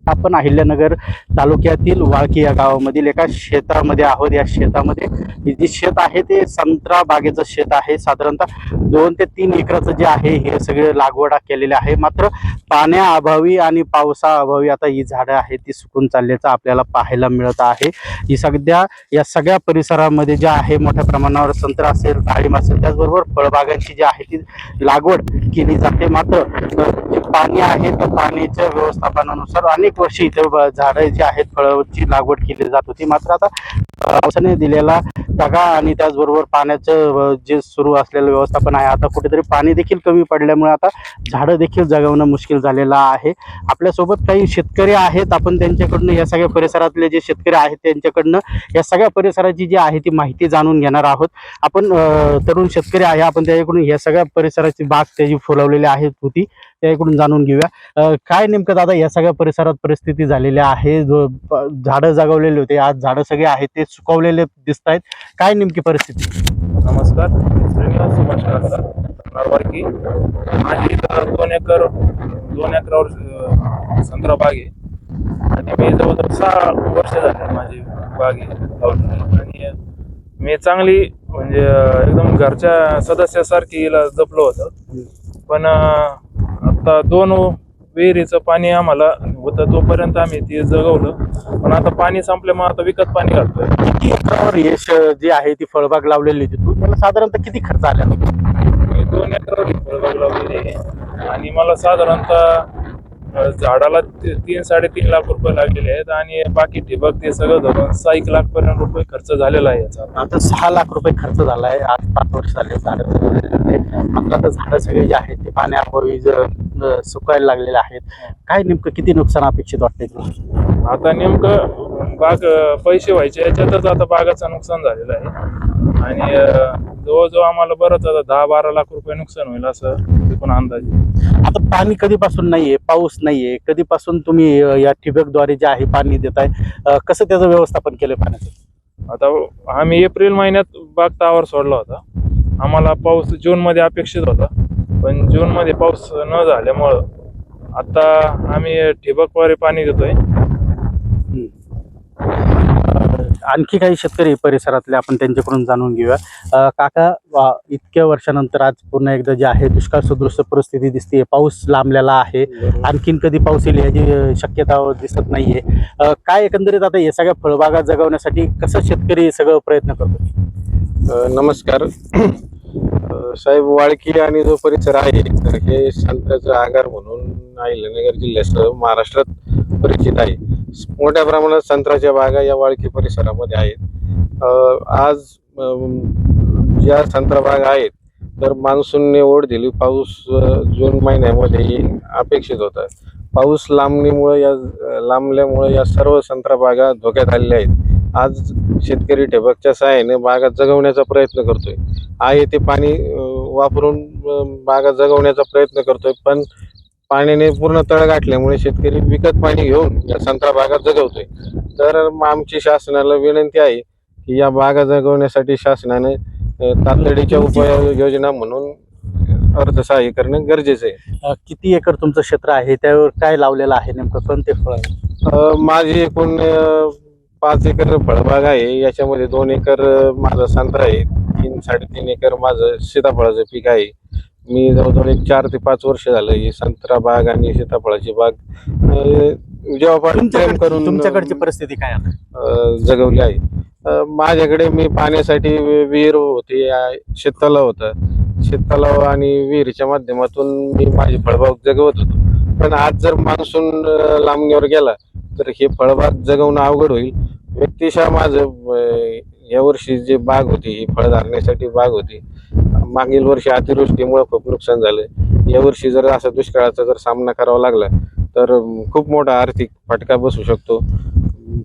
आपण अहिल्यानगर तालुक्यातील वाळकी या गावामधील एका शेतामध्ये आहोत। या शेतामध्ये जे शेत आहे ते संत्रा बागेचं शेत आहे। साधारणतः 2 ते 3 एकराचं जे आहे हे सगळे लागवड केलेले आहे। मात्र पाण्याअभावी आणि पावसाअभावी आता ही झाडं आहेत ती सुकून चालल्याचं आपल्याला पाहायला मिळत आहे। ही सध्या या सगळ्या परिसरामध्ये जे आहे मोठ्या प्रमाणावर संत्रा असेल, डाळिंब असेल, त्याचबरोबर फळबागांची जी आहे ती लागवड केली जाते। मात्र जे पाणी आहे त्या पाण्याच्या व्यवस्थापनानुसार अनेक वर्षी इथे झाडं जी आहेत फळाची लागवड केली जात होती। मात्र आता पावसाने दिलेला दगा आणि त्याचबरोबर पाण्याचं जे सुरू असलेलं व्यवस्थापन आहे, आता कुठेतरी पाणी देखील कमी पडल्यामुळे आता झाडं देखील जगवणं मुश्किल झालेलं आहे। आपल्यासोबत काही शेतकरी आहेत, आपण त्यांच्याकडून या सगळ्या परिसरातले जे शेतकरी आहेत त्यांच्याकडनं या सगळ्या परिसराची जी आहे ती माहिती जाणून घेणार आहोत। आपण तरुण शेतकरी आहे, आपण त्याच्याकडून या सगळ्या परिसराची बाग त्याची फुलवलेली आहे होती त्याकडून जाणून घेऊया। काय नेमकं दादा या सगळ्या परिसरात परिस्थिती झालेली आहे, जो झाडं जगवलेले होते आज झाडं सगळे आहेत ते सुकवलेले दिसत आहेत, काय नेमकी परिस्थिती? नमस्कार, श्रीनिवास सुभाष काका वाळकी। माझी 2 एकरावर संत्रा बाग आहे आणि मी जवळजवळ 6 वर्ष झाले माझी बाग आहे आणि मी चांगली म्हणजे एकदम घरच्या सदस्यासारखी हिला जपलं होतं। पण आता 2 विहिरीचं पाणी आम्हाला होतं तोपर्यंत आम्ही ते जगवलं, पण आता पाणी संपल्यामुळे आता विकत पाणी घालतोय। किती एकरावर यश जी आहे ती फळबाग लावलेली होती तू, त्याला साधारणतः किती खर्च आला? मी 2 एकरावर फळबाग लावलेली आहे आणि मला साधारणतः झाडाला 3-3.5 लाख रुपये लागलेले आहेत आणि बाकी ठिबक ते सगळं धरून 6 लाख पर्यंत रुपये खर्च झालेला आहे याचा। आता 6 लाख रुपये खर्च झाला आहे, आज 5 वर्ष झाले झाडं जगवलेले आहेत। मात्र आता झाडं सगळे जे आहेत ते पाण्याअभावी सुकायला लागलेले आहेत। काय नेमकं किती नुकसान अपेक्षित वाटतंय तुला? आता नेमकं बाग पैसे व्हायचे याच्यातच आता बागाचं नुकसान झालेलं आहे आणि जवळजवळ आम्हाला बरंच आता 10-12 लाख रुपये नुकसान होईल असं एकूण अंदाजे। आता पाणी कधीपासून नाहीये, पाऊस नाहीये, कधीपासून तुम्ही या ठिबकद्वारे जे आहे पाणी देताय, कसं त्याचं व्यवस्थापन केलं पाण्याचं? आता आम्ही एप्रिल महिन्यात बाग तावर सोडला होता। आम्हाला पाऊस जूनमध्ये अपेक्षित होता, पण जूनमध्ये पाऊस न झाल्यामुळं आता आम्ही ठिबकद्वारे पाणी देतोय। आणखी काही शेतकरी परिसरातले आपण त्यांच्याकडून जाणून घेऊया। काका, इतक्या वर्षानंतर आज पुन्हा एकदा जे आहे दुष्काळ सदृश परिस्थिती दिसते, पाऊस लांबलेला आहे, आणखीन कधी पाऊस येईल याची शक्यता दिसत नाहीये। काय एकंदरीत आता हे सगळ्या फळबागा जगवण्यासाठी कसं शेतकरी सगळं प्रयत्न करतो? नमस्कार साहेब, वाळकी आणि जो परिसर आहे तर हे संत्र्याचं आगार म्हणून अहिल्यानगर जिल्ह्यासह महाराष्ट्रात परिचित आहे। मोठ्या प्रमाणात संत्र्याच्या बागा या वाळकी परिसरामध्ये आहेत। आज ज्या संत्रा बागा आहेत तर मान्सूनने ओढ दिली, पाऊस जून महिन्यामध्ये अपेक्षित होता। पाऊस लांबल्यामुळे या सर्व संत्रा बागा धोक्यात आलेल्या आहेत। आज शेतकरी ठिबकच्या सहाय्याने बागा जगवण्याचा प्रयत्न करतोय, आहे ते पाणी वापरून बागा जगवण्याचा प्रयत्न करतोय, पण पाण्याने पूर्ण तळ गाठल्यामुळे शेतकरी विकत पाणी घेऊन या संत्रा बागा जगवतोय। तर आमची शासनाला विनंती आहे की या बागा जगवण्यासाठी शासनाने तातडीच्या उपाययोजना म्हणून अर्थसहाय्य करणे गरजेचे आहे। किती एकर तुमचं क्षेत्र आहे, त्यावर काय लावलेलं आहे, नेमकं कोणते फळ आहे? माझी एकूण 5 एकर फळबाग आहे। याच्यामध्ये 2 एकर माझा संत्रा आहे, 3-3.5 एकर माझं सीताफळाचं पीक आहे। मी जवळजवळ 4 ते 5 वर्ष झालं ही संत्रा बाग आणि सीताफळाची बाग जेव्हापासून प्रेम करून तुमच्याकडची परिस्थिती काय आहे? जगवली आहे। माझ्याकडे मी पाण्यासाठी विहीर होती, शेततलाव होता, शेततलाव आणि विहिरीच्या माध्यमातून मी माझी फळबाग जगवत होतो। पण आज जर मान्सून लांबणीवर गेला तर हे फळबाग जगवणं अवघड होईल। व्यक्तिशः माझं या वर्षी जी बाग होती ही फळ धरण्यासाठी बाग होती, मागील वर्षी अतिवृष्टीमुळे खूप नुकसान झालं। यावर्षी जर असा दुष्काळाचा जर सामना करावा लागला तर खूप मोठा आर्थिक फटका बसू शकतो।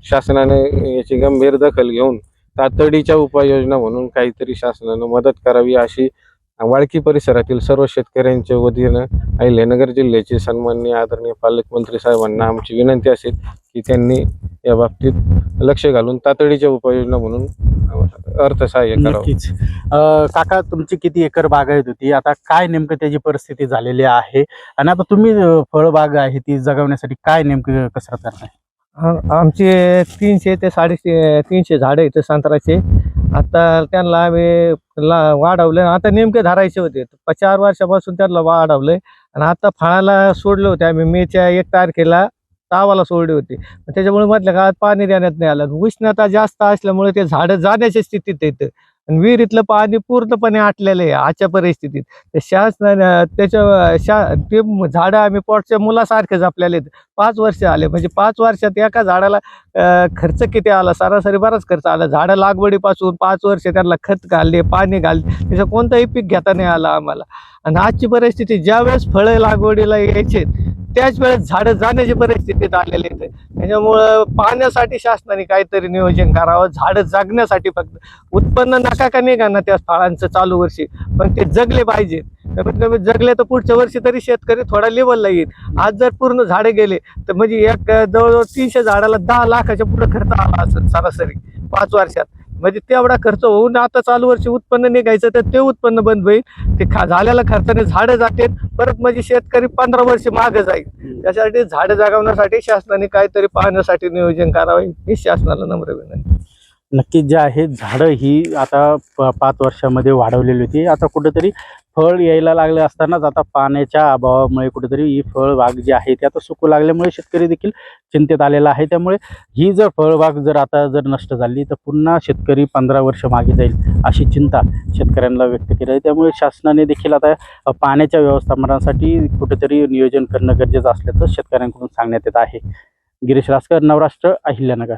शासनाने याची गंभीर दखल घेऊन तातडीच्या उपाययोजना म्हणून काहीतरी शासनानं मदत करावी अशी वाळकी परिसरातील सर्व शेतकऱ्यांच्या वतीनं अहिल्यानगर जिल्ह्याचे सन्माननीय आदरणीय पालकमंत्री साहेबांना आमची विनंती असेल की त्यांनी या बाबतीत लक्ष घालून तातडीच्या उपाययोजना म्हणून अर्थसहाय्य करावं. नक्कीच. काका, तुमची किती एकर बागायत होती, आता काय नेमकं त्याची परिस्थिती झालेली आहे आणि आता तुम्ही फळबाग आहे ती जगवण्यासाठी काय नेमकं कसरत करताय? आमचे 300 ते 350 झाडं आहेत संत्र्याचे. आता त्यांना आम्ही वाढवलं. आता नेमके धरायचे होते 4 वर्षापासून त्यांना वाढवलंय आणि आता फळाला सोडले होते आम्ही मेच्या 1 तारखेला तावाला सोडले होते. त्याच्यामुळे मधल्या काळात पाणी देण्यात नाही आलं. उष्णता जास्त असल्यामुळे ते झाडं जाण्याच्या स्थितीत येतं आणि विहिरीतलं पाणी पूर्णपणे आटलेलं आहे आजच्या परिस्थितीत. ते शासनाने ते झाडं आम्ही पोटच्या मुलासारखे जपलेले आहेत. 5 वर्ष आले, म्हणजे 5 वर्षात एका झाडाला खर्च किती आला, सरासरी बराच खर्च आला. झाडं लागवडीपासून 5 वर्ष त्यांना खत घालले, पाणी घालले, त्याचं कोणतंही पीक घेता नाही आलं आम्हाला. आणि आजची परिस्थिती, ज्यावेळेस फळं लागवडीला यायचे त्याच वेळेस झाडं जाण्याची परिस्थितीत आलेली आहे. त्याच्यामुळं पाण्यासाठी शासनाने काहीतरी नियोजन करावं. झाडं जगण्यासाठी, फक्त उत्पन्न नका का निघा ना त्या फळांचं चालू वर्षी, पण ते जगले पाहिजे. कमीत कमी जगले तर पुढच्या वर्षी तरी शेतकरी थोडा लेवलला येईल. आज जर पूर्ण झाडे गेले तर म्हणजे जवळजवळ 300 झाडाला 10 लाखाच्या पुढे खर्च आला असेल सरासरी 5 वर्षात. म्हणजे तेवढा खर्च होऊन आता चालू वर्षी उत्पन्न निघायचं तर ते उत्पन्न बंद होईल. ते झालेल्या खर्चाने झाडं जातील परत, म्हणजे शेतकरी 15 वर्ष मागे जाईल. त्यासाठी झाडं जगवण्यासाठी शासनाने काहीतरी पाहण्यासाठी नियोजन करावे ही शासनाला नम्र विनंती. नक्कीच जे आहे झाडं ही आता 5 वर्षामध्ये वाढवलेली होती. आता कुठेतरी फळ यायला लागले असतानाच आता पाण्याच्या अभावामुळे कुठेतरी ही फळबाग जी आहे ती आता सुकू लागल्यामुळे शेतकरी देखील चिंतेत आलेला आहे. त्यामुळे ही जर फळबाग जर नष्ट झाली तर पुन्हा शेतकरी 15 वर्ष मागे जाईल अशी चिंता शेतकऱ्यांना व्यक्त केली आहे. त्यामुळे शासनाने देखील आता पाण्याच्या व्यवस्थापनासाठी कुठेतरी नियोजन करणं गरजेचं असल्याचं शेतकऱ्यांकडून सांगण्यात येत आहे. गिरीश रासकर, नवराष्ट्र, अहिल्यानगर.